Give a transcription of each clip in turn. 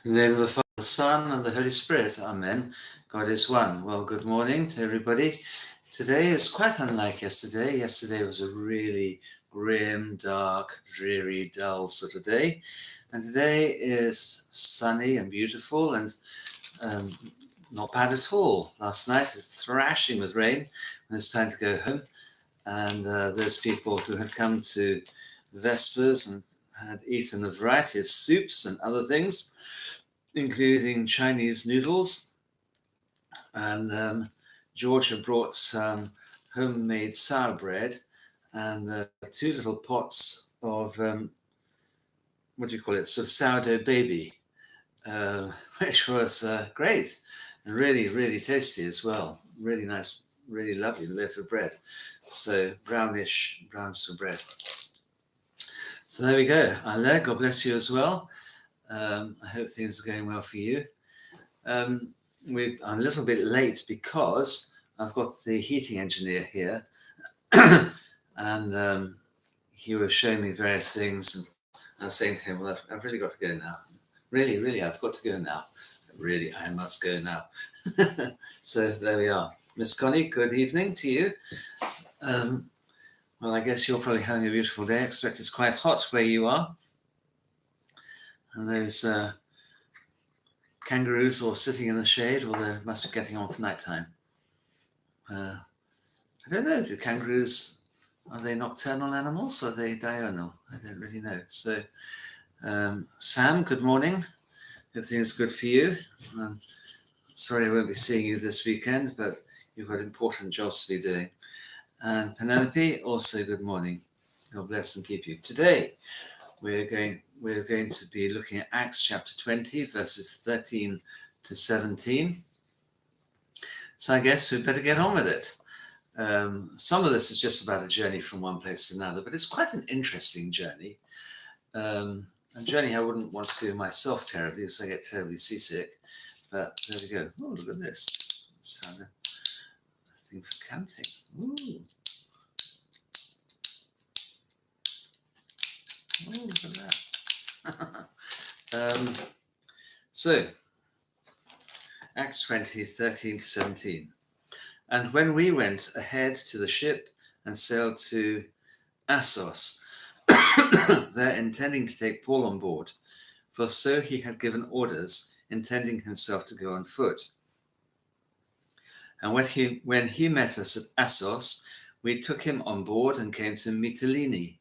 In the name of the Father, the Son, and the Holy Spirit. Amen. God is one. Well, good morning to everybody. Today is quite unlike yesterday. Yesterday was a really grim, dark, dreary, dull sort of day. And today is sunny and beautiful and um, not bad at all. Last night it was thrashing with rain when it's time to go home. And those people who had come to Vespers and had eaten a variety of soups and other things, including Chinese noodles. And George had brought some homemade sour bread and 2 little pots of, what do you call it, sort of sourdough baby, which was great and really, really tasty as well. Really nice, really lovely loaf of bread. So brownish, brown sort of bread. So there we go. Ale, God bless you as well. I hope things are going well for you. I'm a little bit late because I've got the heating engineer here, and he was showing me various things, and I was saying to him, well, I've really got to go now. Really, I've got to go now. Really, I must go now. So there we are. Miss Connie, good evening to you. Well, I guess you're probably having a beautiful day. I expect it's quite hot where you are. And those kangaroos all sitting in the shade, although it must be getting on for night time. I don't know, do kangaroos, are they nocturnal animals or are they diurnal? I don't really know. So, Sam, good morning. Everything's good for you. Sorry I won't be seeing you this weekend, but you've got important jobs to be doing. And Penelope, also good morning. God bless and keep you. Today, we're going to be looking at Acts chapter 20, verses 13 to 17. So I guess we'd better get on with it. Some of this is just about a journey from one place to another, but it's quite an interesting journey. A journey I wouldn't want to do myself terribly, because I get terribly seasick. But there we go. Oh, look at this. Let's find a thing for counting. Ooh. Oh, look at that. So, Acts 20, 13 to 17. And when we went ahead to the ship and sailed to Assos, there intending to take Paul on board, for so he had given orders, intending himself to go on foot. And when he met us at Assos, we took him on board and came to Mytilene.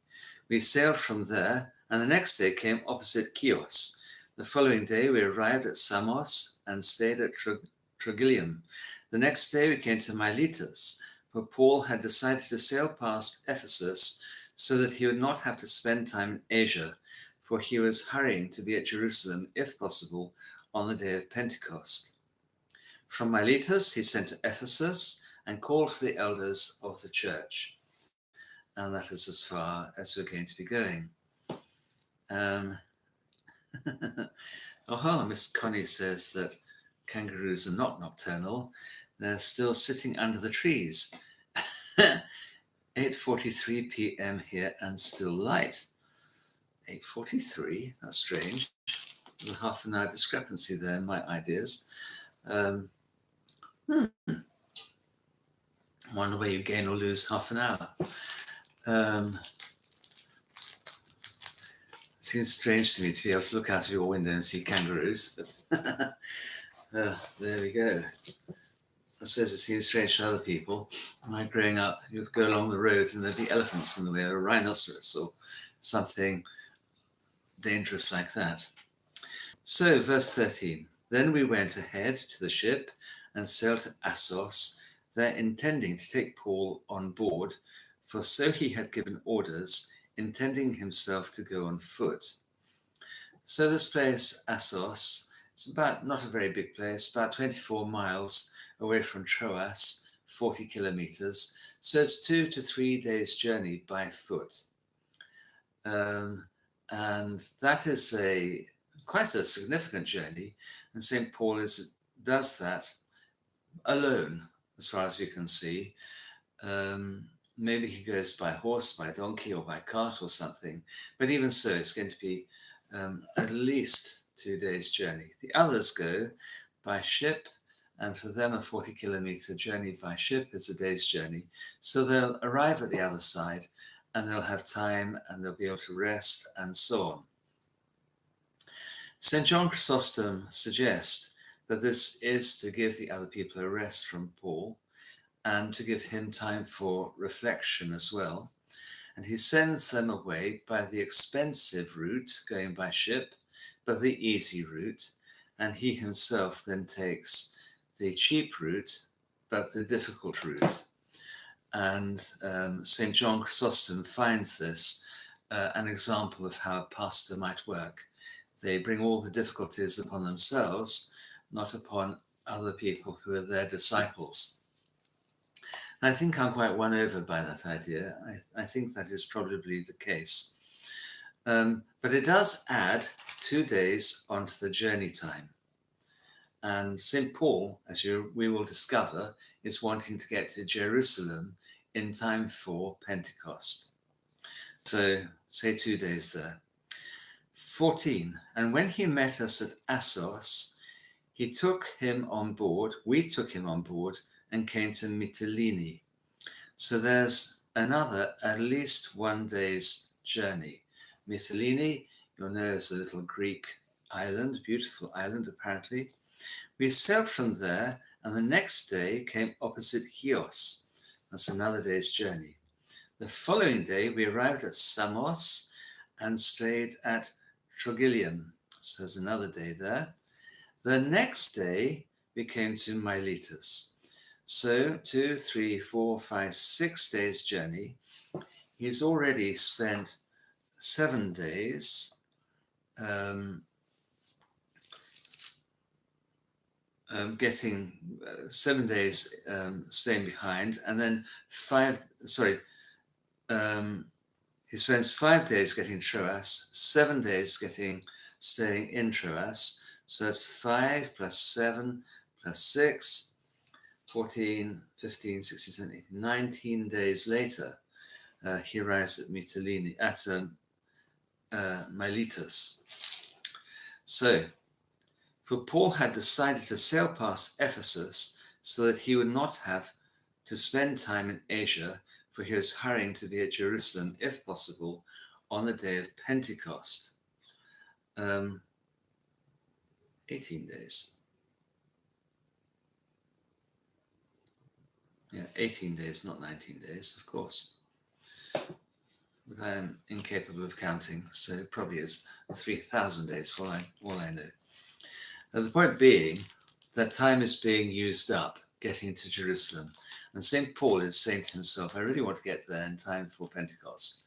We sailed from there, and the next day came opposite Chios. The following day we arrived at Samos and stayed at Trogyllium. The next day we came to Miletus, for Paul had decided to sail past Ephesus so that he would not have to spend time in Asia, for he was hurrying to be at Jerusalem, if possible, on the day of Pentecost. From Miletus he sent to Ephesus and called for the elders of the church. And that is as far as we're going to be going. Miss Connie says that kangaroos are not nocturnal. They're still sitting under the trees. 8:43 p.m. here and still light. 8:43, that's strange. There's a half an hour discrepancy there in my ideas. I wonder where you gain or lose half an hour. It seems strange to me to be able to look out of your window and see kangaroos. But there we go. I suppose it seems strange to other people. When I growing up, you'd go along the road and there'd be elephants in the way, or a rhinoceros, or something dangerous like that. So, verse 13. Then we went ahead to the ship and sailed to Assos, there intending to take Paul on board, for so he had given orders, intending himself to go on foot. So this place, Assos, it's about, not a very big place, about 24 miles away from Troas, 40 kilometers. So it's 2 to 3 days journey by foot. And that is quite a significant journey. And St. Paul does that alone, as far as we can see. Maybe he goes by horse, by donkey, or by cart or something. But even so, it's going to be at least 2 days' journey. The others go by ship, and for them a 40-kilometer journey by ship is a day's journey. So they'll arrive at the other side, and they'll have time, and they'll be able to rest, and so on. St. John Chrysostom suggests that this is to give the other people a rest from Paul, and to give him time for reflection as well. And he sends them away by the expensive route, going by ship, but the easy route, and he himself then takes the cheap route, but the difficult route. And St. John Chrysostom finds this an example of how a pastor might work. They bring all the difficulties upon themselves, not upon other people who are their disciples. And I think I'm quite won over by that idea. I think that is probably the case. But it does add 2 days onto the journey time. And St. Paul, as we will discover, is wanting to get to Jerusalem in time for Pentecost. So say 2 days there. 14. And when he met us at Assos, we took him on board, and came to Mytilene. So there's another at least 1 day's journey. Mytilene, you'll know, is a little Greek island, beautiful island apparently. We sailed from there, and the next day came opposite Chios. That's another day's journey. The following day we arrived at Samos and stayed at Trogyllium. So there's another day there. The next day we came to Miletus. So 2, 3, 4, 5, 6 days journey. He's already spent 7 days getting 7 days staying behind, and then he spends 5 days getting Troas, 7 days staying in Troas. So that's 5 plus 7 plus 6, 14, 15, 16, 17, 19 days later, he arrives at Mytilene, at Miletus. So, for Paul had decided to sail past Ephesus so that he would not have to spend time in Asia, for he was hurrying to be at Jerusalem, if possible, on the day of Pentecost. 18 days. Yeah, 18 days, not 19 days, of course. But I am incapable of counting, so it probably is 3,000 days, all I know. Now, the point being that time is being used up getting to Jerusalem. And St. Paul is saying to himself, I really want to get there in time for Pentecost.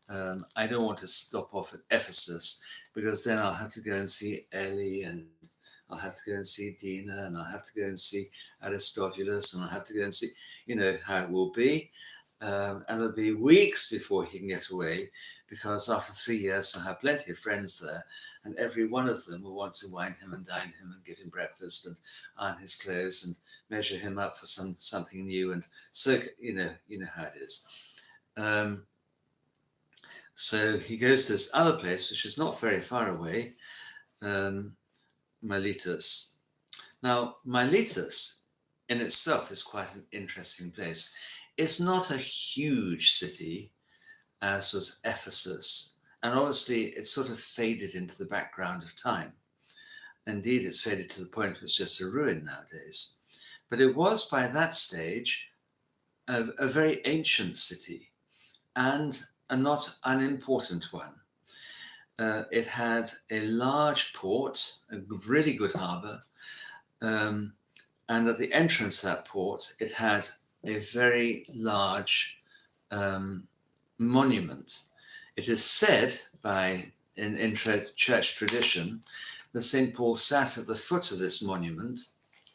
I don't want to stop off at Ephesus, because then I'll have to go and see Ellie, and I'll have to go and see Dina, and I'll have to go and see Aristobulus, and I'll have to go and see, how it will be. And it'll be weeks before he can get away, because after 3 years I'll have plenty of friends there, and every one of them will want to wine him and dine him and give him breakfast and iron his clothes and measure him up for something new. And so, you know how it is. So he goes to this other place, which is not very far away, Miletus. Now, Miletus in itself is quite an interesting place. It's not a huge city, as was Ephesus, and obviously it's sort of faded into the background of time. Indeed, it's faded to the point where it's just a ruin nowadays. But it was by that stage a very ancient city, and a not unimportant one. It had a large port, a really good harbour, and at the entrance to that port, it had a very large monument. It is said in church tradition that St. Paul sat at the foot of this monument,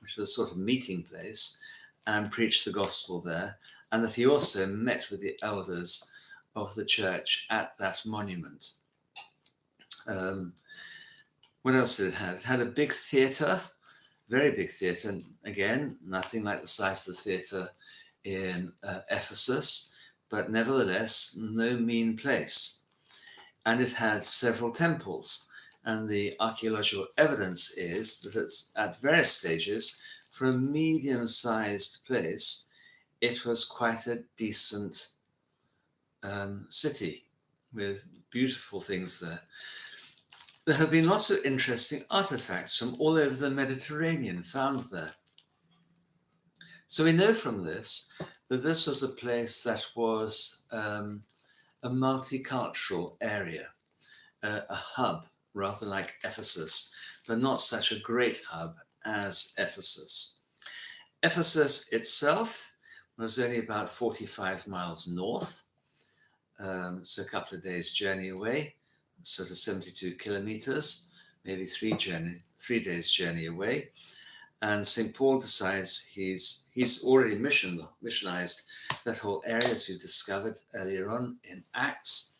which was a sort of meeting place, and preached the gospel there, and that he also met with the elders of the church at that monument. What else did it have? It had a big theatre, very big theatre. Again, nothing like the size of the theatre in Ephesus, but nevertheless, no mean place. And it had several temples. And the archaeological evidence is that it's at various stages, for a medium-sized place, it was quite a decent city with beautiful things there. There have been lots of interesting artifacts from all over the Mediterranean found there. So we know from this that this was a place that was a multicultural area, a hub, rather like Ephesus, but not such a great hub as Ephesus. Ephesus itself was only about 45 miles north, so a couple of days' journey away, sort of 72 kilometers, maybe 3 days' journey away. And St. Paul decides he's already missionized that whole area, as we've discovered earlier on in Acts,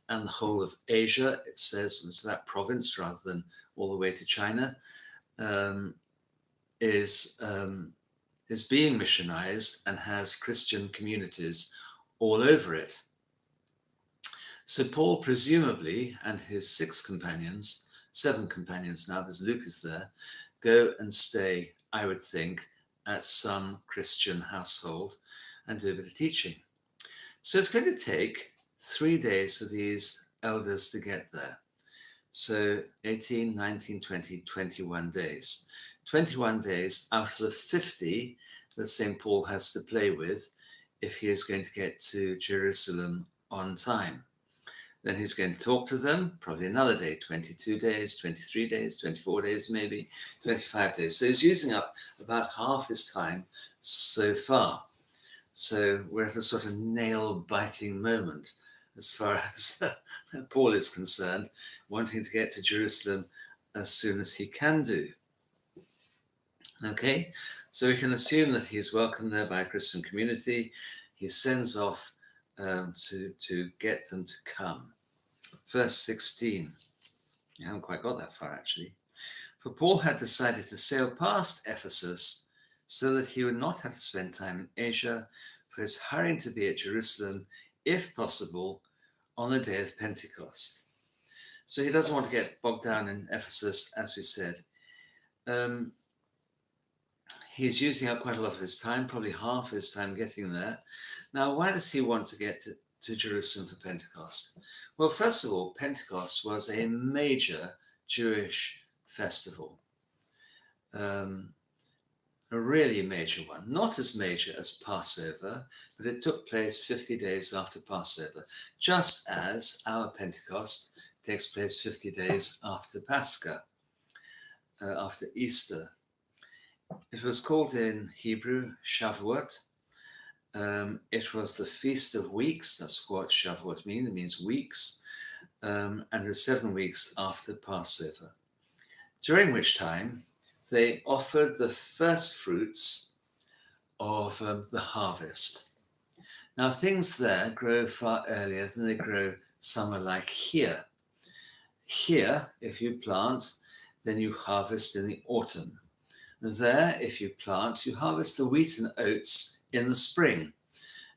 and the whole of Asia, it says, was that province rather than all the way to China, is being missionized and has Christian communities all over it. So Paul presumably and his 7 companions now, because Luke is there, go and stay, I would think, at some Christian household and do a bit of teaching. So it's going to take 3 days for these elders to get there. So 18, 19, 20, 21 days. 21 days out of the 50 that St. Paul has to play with if he is going to get to Jerusalem on time. Then he's going to talk to them, probably another day, 22 days, 23 days, 24 days, maybe 25 days. So he's using up about half his time so far. So we're at a sort of nail-biting moment as far as Paul is concerned, wanting to get to Jerusalem as soon as he can do. Okay, so we can assume that he's welcomed there by a Christian community. He sends off to get them to come. Verse 16. You haven't quite got that far, actually. For Paul had decided to sail past Ephesus so that he would not have to spend time in Asia, for his hurrying to be at Jerusalem, if possible, on the day of Pentecost. So he doesn't want to get bogged down in Ephesus, as we said. He's using up quite a lot of his time, probably half his time getting there. Now, why does he want to get to Jerusalem for Pentecost? Well, first of all, Pentecost was a major Jewish festival, a really major one, not as major as Passover, but it took place 50 days after Passover, just as our Pentecost takes place 50 days after Pascha, after Easter. It was called in Hebrew Shavuot. It was the Feast of Weeks. That's what Shavuot means. It means weeks. And it was 7 weeks after Passover, during which time they offered the first fruits of the harvest. Now, things there grow far earlier than they grow somewhere like here. Here, if you plant, then you harvest in the autumn. There, if you plant, you harvest the wheat and oats in the spring.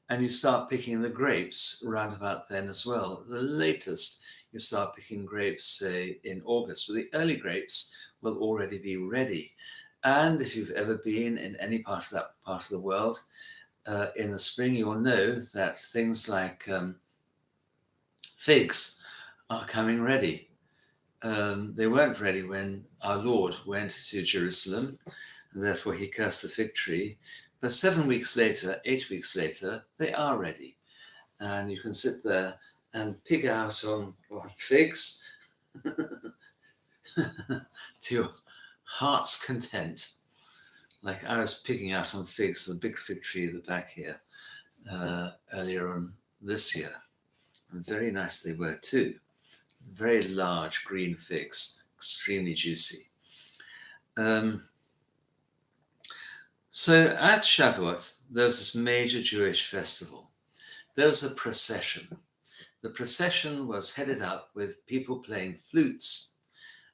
And you start picking the grapes round about then as well. The latest, you start picking grapes, say, in August. But the early grapes will already be ready. And if you've ever been in any part of that part of the world, in the spring, you'll know that things like figs are coming ready. They weren't ready when our Lord went to Jerusalem, and therefore he cursed the fig tree. But 7 weeks later, 8 weeks later, they are ready. And you can sit there and pig out on figs to your heart's content. Like I was pigging out on figs, the big fig tree at the back here, earlier on this year. And very nice they were too. Very large green figs, extremely juicy. So at Shavuot, there was this major Jewish festival. There was a procession. The procession was headed up with people playing flutes,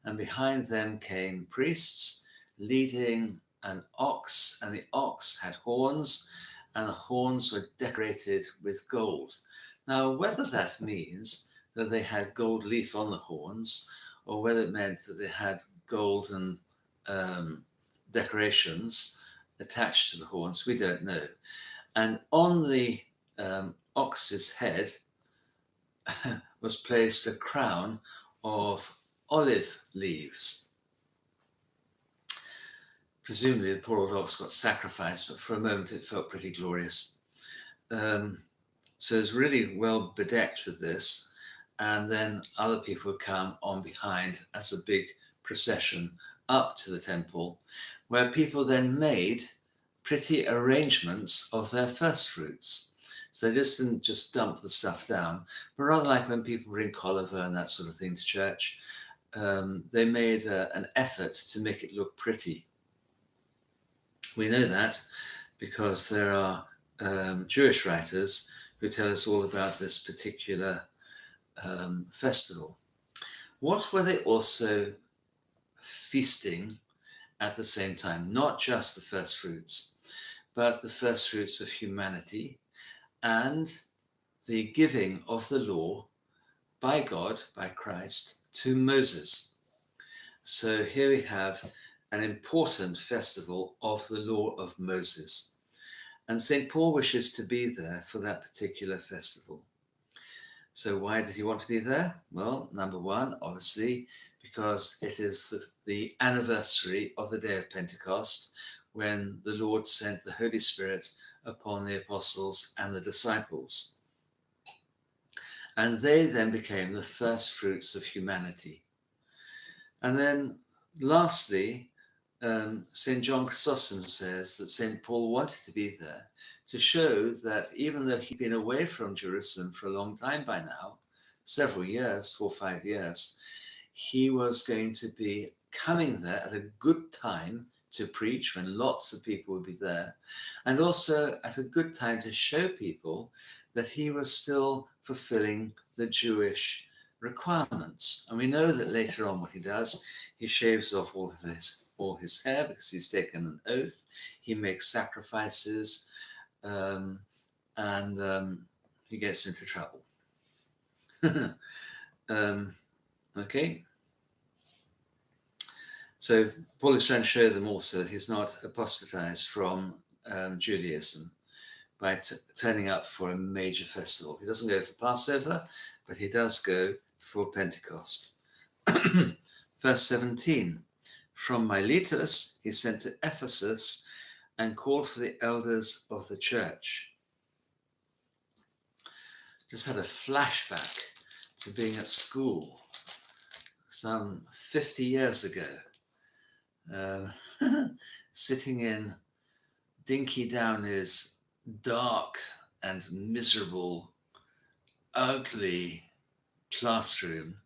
and behind them came priests leading an ox, and the ox had horns, and the horns were decorated with gold. Now, whether that means that they had gold leaf on the horns, or whether it meant that they had golden decorations attached to the horns, we don't know. And on the ox's head was placed a crown of olive leaves. Presumably the poor old ox got sacrificed, but for a moment it felt pretty glorious. So it's really well bedecked with this, and then other people would come on behind as a big procession up to the temple, where people then made pretty arrangements of their first fruits. So they didn't just dump the stuff down, but rather like when people bring colaver and that sort of thing to church, they made an effort to make it look pretty. We know that because there are Jewish writers who tell us all about this particular festival. What were they also feasting at the same time? Not just the first fruits, but the first fruits of humanity and the giving of the law by God, by Christ, to Moses. So here we have an important festival of the law of Moses. And St. Paul wishes to be there for that particular festival. So why did he want to be there? Well, number one, obviously, because it is the anniversary of the day of Pentecost, when the Lord sent the Holy Spirit upon the apostles and the disciples. And they then became the first fruits of humanity. And then lastly, St. John Chrysostom says that St. Paul wanted to be there to show that even though he'd been away from Jerusalem for a long time by now, several years, 4 or 5 years, he was going to be coming there at a good time to preach when lots of people would be there, and also at a good time to show people that he was still fulfilling the Jewish requirements. And we know that later on what he does, he shaves off all his hair because he's taken an oath. He makes sacrifices, and he gets into trouble. Okay. So Paul is trying to show them also that he's not apostatized from Judaism by turning up for a major festival. He doesn't go for Passover, but he does go for Pentecost. Verse 17, from Miletus he sent to Ephesus and called for the elders of the church. Just had a flashback to being at school some 50 years ago, sitting in Dinky Downey's dark and miserable, ugly classroom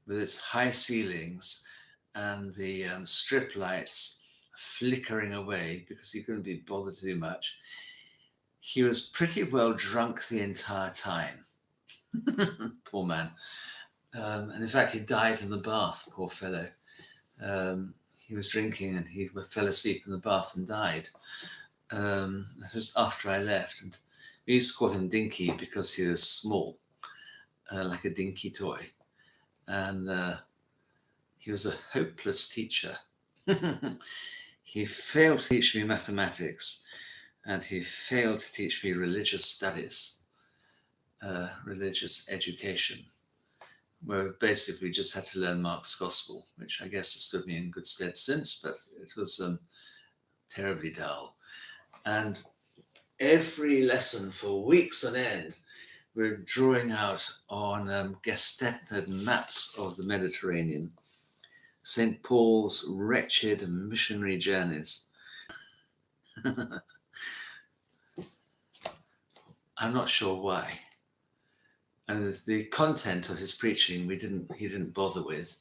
with its high ceilings and the strip lights flickering away because he couldn't be bothered to do much. He was pretty well drunk the entire time. Poor man. And in fact, he died in the bath, poor fellow. He was drinking and he fell asleep in the bath and died. That was after I left. And we used to call him Dinky because he was small, like a dinky toy. And he was a hopeless teacher. He failed to teach me mathematics, and he failed to teach me religious studies, religious education, where basically we just had to learn Mark's Gospel, which I guess has stood me in good stead since, but it was terribly dull. And every lesson for weeks on end, we're drawing out on Gestetner maps of the Mediterranean, St. Paul's wretched missionary journeys. I'm not sure why. And the content of his preaching he didn't bother with,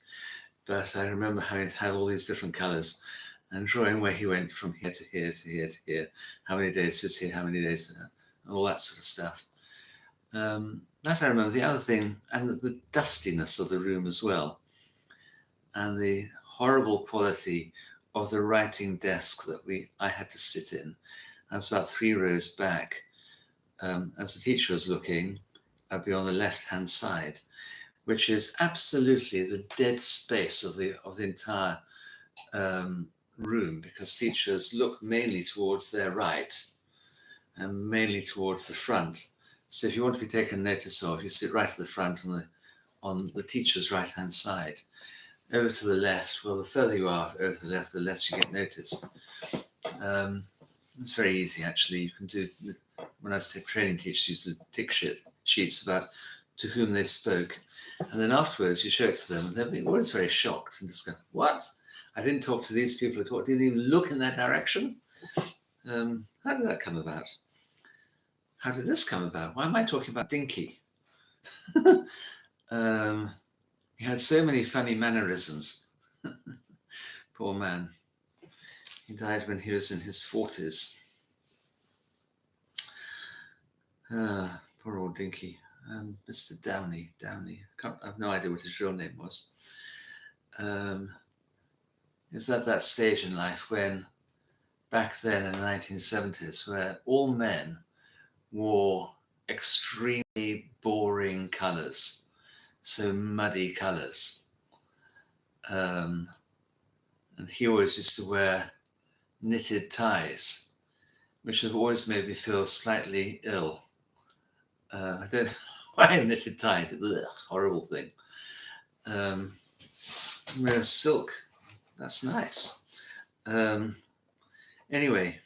but I remember having to have all these different colours and drawing where he went from here to here to here to here, how many days was here, how many days there, all that sort of stuff. That I remember. The other thing, and the dustiness of the room as well, and the horrible quality of the writing desk that I had to sit in. I was about 3 rows back. As the teacher was looking, I'd be on the left-hand side. which is absolutely the dead space of the entire room, because teachers look mainly towards their right and mainly towards the front. So if you want to be taken notice of, you sit right at the front on the teacher's right-hand side. Over to the left, well, the further you are over to the left, the less you get noticed. It's very easy, actually. You can do, when I was training teachers, used to tick sheets about to whom they spoke. And then afterwards, you show it to them, and they'll be always very shocked and just go, what? I didn't talk to these people at all. I didn't even look in that direction. How did that come about? How did this come about? Why am I talking about Dinky? He had so many funny mannerisms. Poor man. He died when he was in his 40s. Poor old Dinky. Mr. Downey. I have no idea what his real name was. Is that stage in life when, back then in the 1970s, where all men wore extremely boring colours, so muddy colours. And he always used to wear knitted ties, which have always made me feel slightly ill. I don't know why knitted ties, it's a horrible thing. Wear silk, that's nice. Anyway,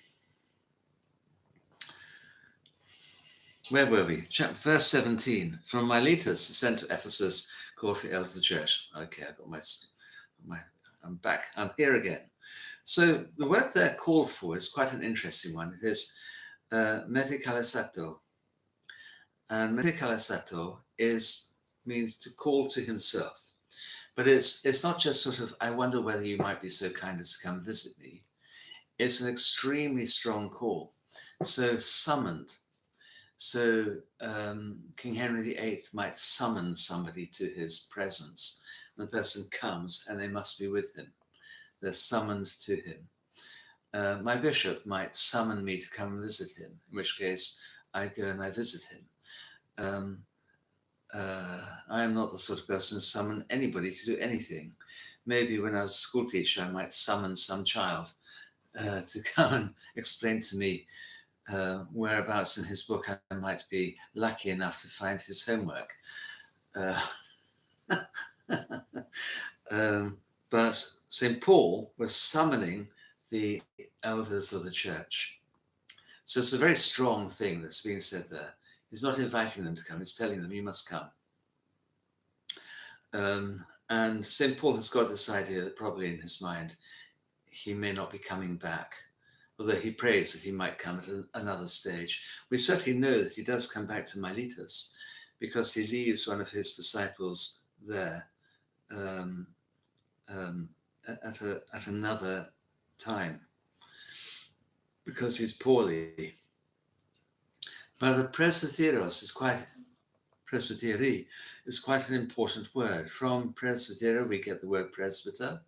where were we? Verse 17. From Miletus, sent to Ephesus, called to the elders of the church. Okay, I got I'm back. I'm here again. So the word there called for is quite an interesting one. It is metikalesato. And metikalesato means to call to himself. But it's not just sort of, I wonder whether you might be so kind as to come visit me. It's an extremely strong call. So summoned. So King Henry VIII might summon somebody to his presence. And the person comes and they must be with him. They're summoned to him. My bishop might summon me to come and visit him, in which case I go and I visit him. I am not the sort of person to summon anybody to do anything. Maybe when I was a school teacher, I might summon some child to come and explain to me whereabouts in his book I might be lucky enough to find his homework. But St. Paul was summoning the elders of the church. So it's a very strong thing that's being said there. He's not inviting them to come, he's telling them, you must come. And St. Paul has got this idea that probably in his mind, he may not be coming back, although he prays that he might come at another stage. We certainly know that he does come back to Miletus, because he leaves one of his disciples there at another time, because he's poorly. But the presbyteros presbyteri is quite an important word. From presbytera we get the word presbyter,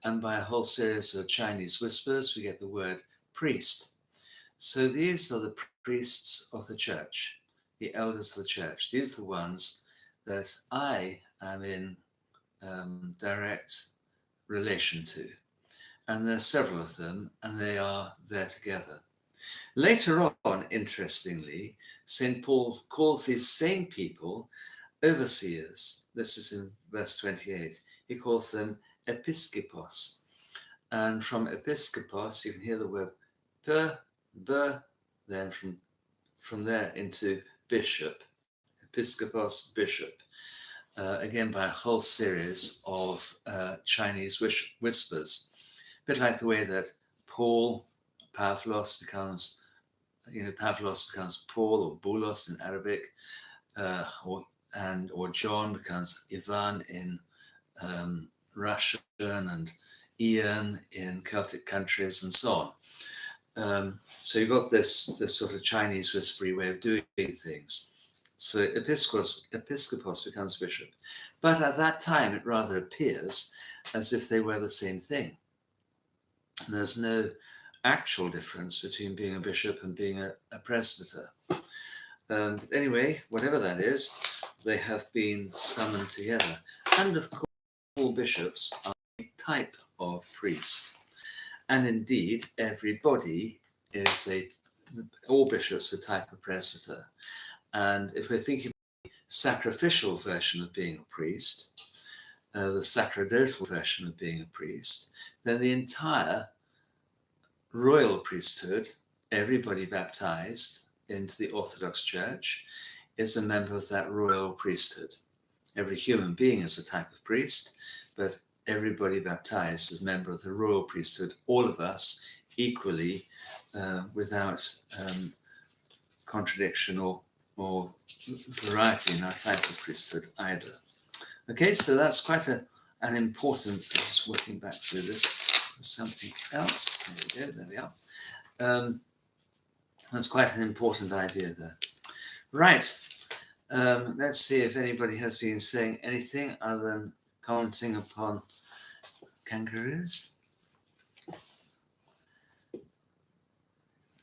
and by a whole series of Chinese whispers we get the word priest. So these are the priests of the church, the elders of the church. These are the ones that I am in direct relation to. And there are several of them, and they are there together. Later on, interestingly, St. Paul calls these same people overseers. This is in verse 28. He calls them episkopos. And from episkopos, you can hear the word then from there into bishop. Episkopos, bishop. Again, by a whole series of Chinese whispers. A bit like the way that Pavlos becomes Paul or Boulos in Arabic, or John becomes Ivan in Russian, and Ian in Celtic countries, and so on. So you've got this sort of Chinese whispery way of doing things. So episkopos becomes bishop. But at that time, it rather appears as if they were the same thing. And there's no actual difference between being a bishop and being a presbyter. But anyway, whatever that is, they have been summoned together. And of course, all bishops are a type of priest. And indeed, everybody is all bishops are a type of presbyter. And if we're thinking of the sacrificial version of being a priest, the sacerdotal version of being a priest, then the entire royal priesthood, everybody baptized into the Orthodox Church, is a member of that royal priesthood. Every human being is a type of priest, but everybody baptized is a member of the royal priesthood, all of us equally, without contradiction or variety in our type of priesthood either. Okay, so that's quite an important, just working back through this, something else. There we go, there we are. That's quite an important idea there. Right, let's see if anybody has been saying anything other than commenting upon kangaroos.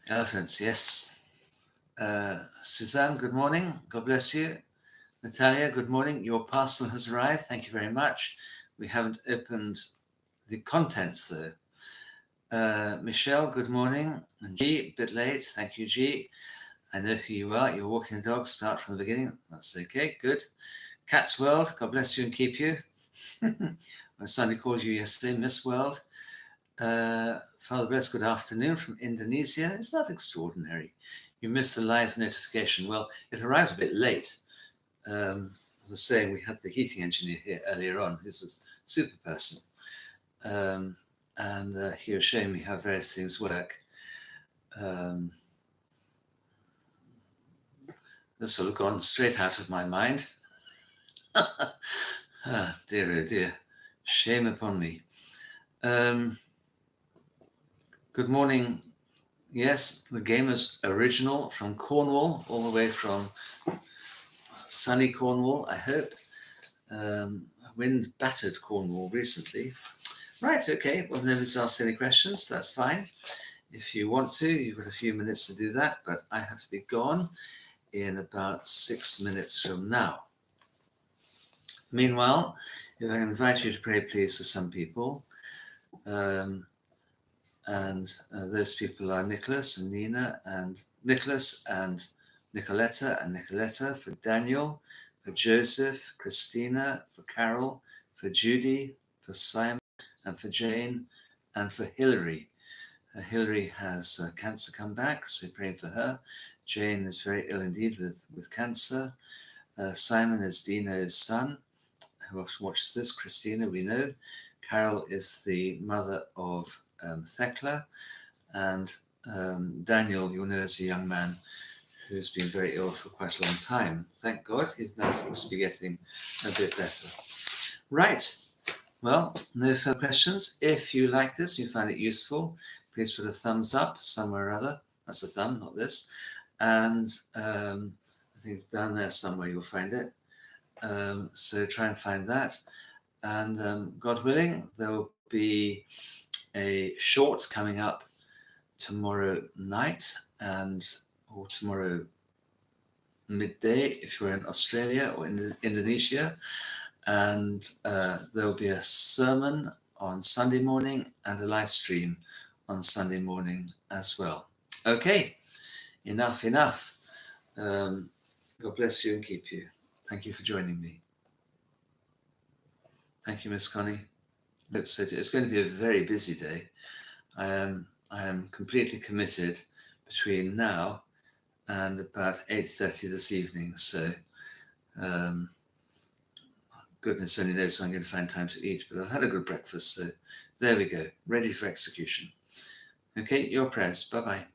Elephants, yes. Suzanne, good morning. God bless you. Natalia, good morning. Your parcel has arrived. Thank you very much. We haven't opened the contents though. Michelle, good morning. And G, a bit late. Thank you, G. I know who you are. You're walking the dog. Start from the beginning. That's okay. Good. Cat's World, God bless you and keep you. My son called you yesterday, Miss World. Father Bless, good afternoon from Indonesia. Is that extraordinary? You missed the live notification. Well, it arrived a bit late. As I was saying, we had the heating engineer here earlier on, who's a super person. And he was showing me how various things work. This will have gone straight out of my mind. Ah, dear, oh dear. Shame upon me. Good morning. Yes, the Gamers Original from Cornwall, all the way from sunny Cornwall, I hope. Wind battered Cornwall recently. Right, okay. Well, nobody's asked any questions. That's fine. If you want to, you've got a few minutes to do that, but I have to be gone in about 6 minutes from now. Meanwhile, if I invite you to pray, please, for some people. Those people are Nicholas and Nina, and Nicholas and Nicoletta and Nicoletta, for Daniel, for Joseph, Christina, for Carol, for Judy, for Simon, and for Jane, and for Hilary. Hilary has cancer come back, so praying for her. Jane is very ill indeed with cancer. Simon is Dino's son, who watches this. Christina, we know. Carol is the mother of Thecla, and Daniel, you'll know, is a young man who's been very ill for quite a long time. Thank God, he's now seems to be getting a bit better. Right, well, no further questions. If you like this, you find it useful, please put a thumbs up somewhere or other. That's a thumb, not this. And I think it's down there somewhere, you'll find it. So try and find that. And God willing, there will be a short coming up tomorrow night or tomorrow midday if you're in Australia or in Indonesia, and there'll be a sermon on Sunday morning and a live stream on Sunday morning as well. Okay, enough. God bless you and keep you. Thank you for joining me. Thank you, Miss Connie. Hope so too. It's going to be a very busy day. I am completely committed between now and about 8:30 this evening. So goodness only knows when I'm going to find time to eat, but I've had a good breakfast. So there we go, ready for execution. Okay, your prayers. Bye-bye.